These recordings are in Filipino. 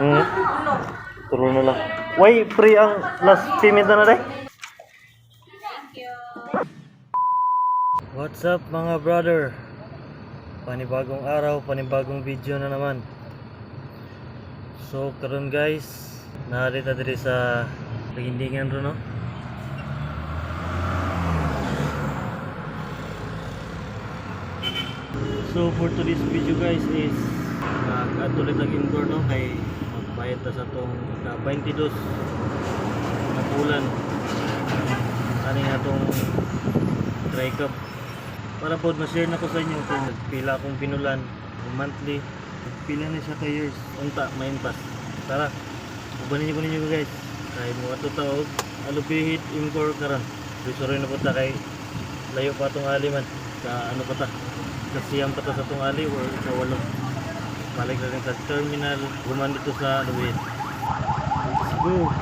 Hmm. Tulo na lang. Why free ang last payment na day? What's up mga brother? Panibagong araw, panibagong video na naman. So karon guys, narita diri sa Pagindingan ro no. So for today's video guys is atuloy tag indoor no kay magbayad ta sa tong 22 na bulan ani atong try cup para pod ma-share na ko sa inyo kung pila akong pinulan monthly pila na siya ka years unta mainpas. Tara ubanin niyo ninyo guys kay mo ato ta og alupihit impor karon sorry na po ta kay layo pa tong ali man sa ano pa ta kasiyam pa ta sa tong ali or sa walo balik na rin sa terminal guman dito sa Luwin. Let's go.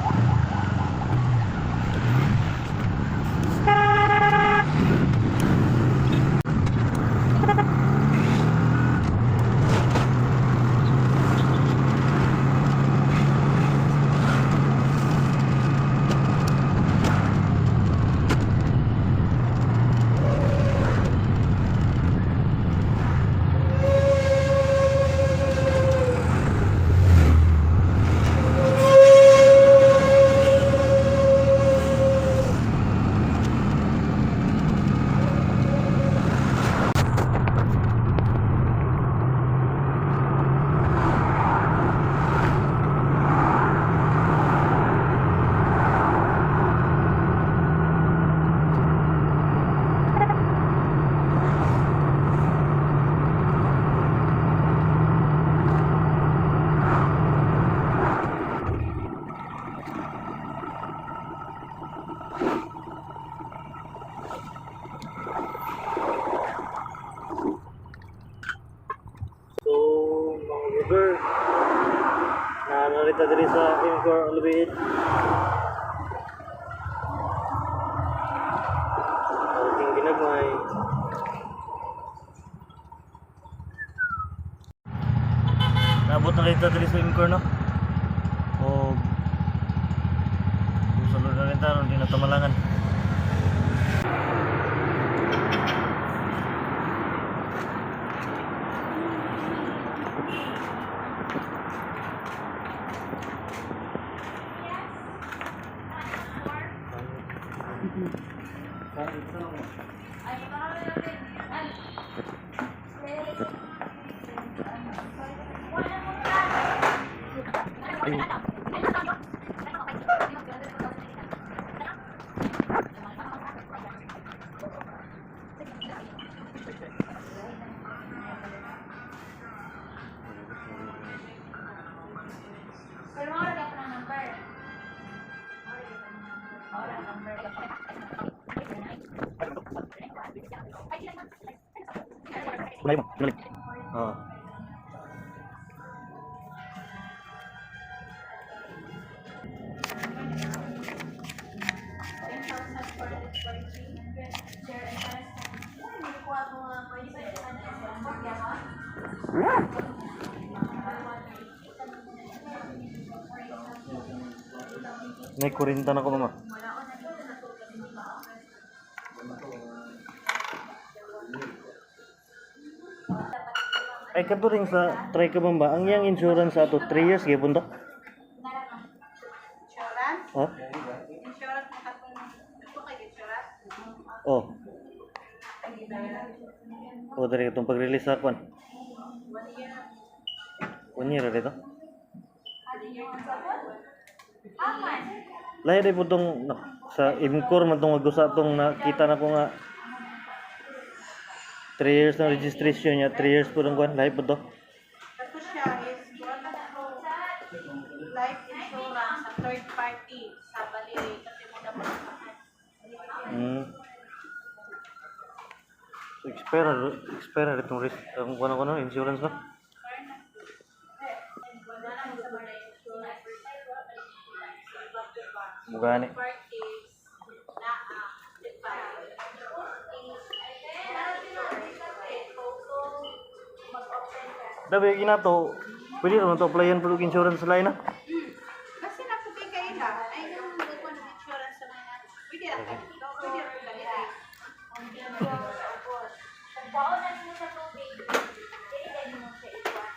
Narita diri sa Incor Luwin. Ating ginagmay. Nabot na kita diri sa Incor no. O sulod na rin taron di na tamalangan. Kulay mo, kulay. Oo. May kurinta na ko mama. Ay kadto ring sa try ka ba ang yang insurance sa ato 3 years gyapon to? Insurance? Ha? Insurance makatong ito kay insurance? Oh. Oh dari itong pag-release sa kwan. 1 year. 1 year dito. Aman. Lahi day po tong sa Imcor man tong agusa tong nakita na ko nga 3 years na registration niya, 3 years po ng kwan, lahi po to. Ito siya is wala na to life insurance sa third party sa Baliri kasi mo na So expire itong risk ang kuno insurance ba? Mugani. Dabi ginato Pwede naman to applyan po insurance lain na. Kasi na po kay Kayla, ay yung lupa ng insurance sa mga, pwede na po, pwede na po ganito. Tagdaon na mo sa tubig. Dili mo sa iba.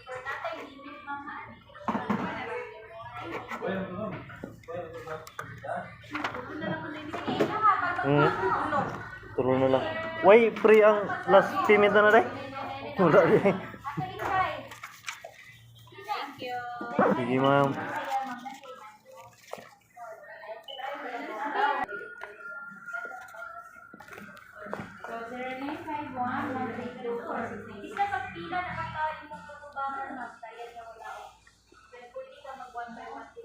For natay limit mama. Sige, nakapag Tulo na lang. Why free ang last payment na day? Wala di. Thank you. Sige ma'am. So, 0951-132-4. Isa pag pila nakakain mo po ba na kaya niya wala. Then, pwede ka mag-1 by 1 to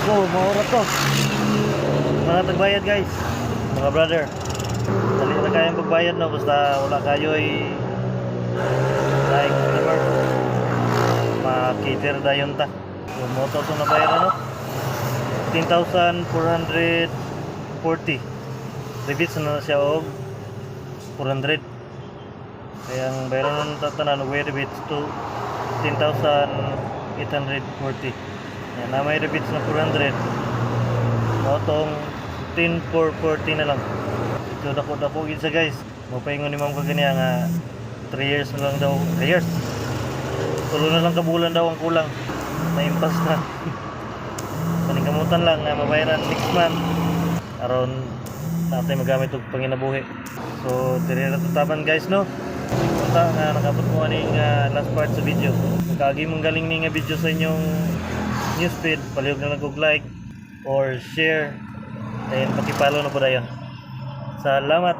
Go, maura to. Mga tagbayad guys. Mga brother. Dali na kayang pagbayad no basta wala kayo ay like customer. Ma-cater dayon ta. Yung moto to na bayad ano? 10,440. Rebates na siya og 400. Kaya ang bayaran ng tatanan way rebates to 10,840. Yan na may rebates na 400. Motong 10,440 na lang. So dako gid sa guys. Mapaingon ni ma'am ko ganiya nga 3 years na lang daw. 3 years. Tulo na lang kabulan daw ang kulang. Na-impas na. Paningkamutan lang nga mabayaran next month. Aron natin magamit og panginabuhi. So diri na tataban guys no. Punta nga nakabot mo aning last part sa video. Kagi mong galing ni nga video sa inyong newsfeed, palihog na nag-like or share and paki-follow na po dayon. Salamat.